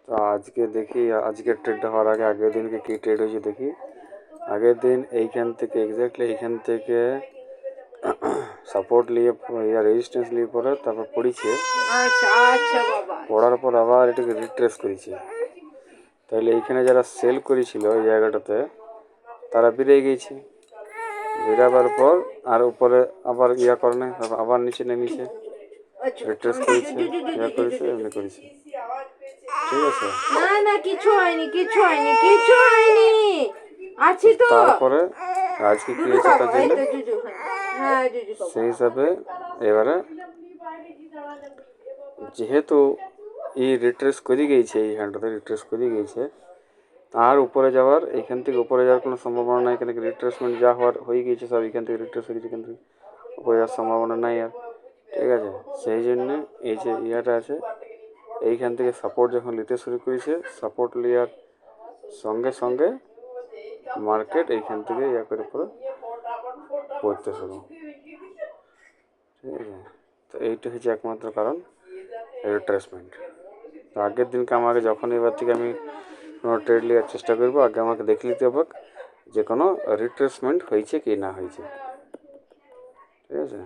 তো আজকে দেখি, আজকের ট্রেডটা হওয়ার আগে আগের দিনকে কী ট্রেড হয়েছে দেখি। আগের দিন এইখান থেকে এক্স্যাক্টলি এইখান থেকে সাপোর্ট নিয়ে রেজিস্ট্যান্স নিয়ে পরে তারপর পড়েছে। আচ্ছা আচ্ছা বাবা, পড়ার পর আবার এটাকে রিট্রেস করেছে। তাহলে এইখানে যারা সেল করেছিল এই জায়গাটাতে তারা বেরিয়ে গিয়েছে। বেরাবার পর আর উপরে আবার করে না, আবার নিচে নেমেছে, রিট্রেস করেছে, করেছে, এমনি করেছে। ঠিক আছে, না না কিছু হয়নি, কিছু হয়নি, কিছু হয়নি, আছি তো। তারপরে আজকে কি হয়েছে তা এই জানলে তো জুজু, হ্যাঁ জুজু খাবো। সেই হিসাবে এবারে যেহেতু এই রিট্রেস করে গিয়েছে, এই হ্যান্ডটাতে রিট্রেস করে গিয়েছে, আর উপরে যাওয়ার, এইখান থেকে উপরে যাওয়ার কোনো সম্ভাবনা নাই। এখানে রিট্রেসমেন্ট যা হওয়ার হয়ে গিয়েছে সব, এখান থেকে রিট্রেস হয়ে গেছে, এখান থেকে উপরে যাওয়ার সম্ভাবনা নাই আর। ঠিক আছে, সেই জন্যে এই যে ইয়াটা আছে এইখান থেকে সাপোর্ট যখন নিতে শুরু করেছে, সাপোর্ট নেওয়ার সঙ্গে সঙ্গে মার্কেট এইখান থেকে ইয়া করে পরে পড়তে শুরু। ঠিক আছে, তো এইটা হচ্ছে একমাত্র কারণ রিট্রেসমেন্ট। তো আগের দিনকে আমাকে যখন এবার থেকে আমি কোনো ট্রেড নেওয়ার চেষ্টা করবো, আগে আমাকে দেখে নিতে হবে যে কোনো রিট্রেসমেন্ট হয়েছে কি না হয়েছে। ঠিক আছে।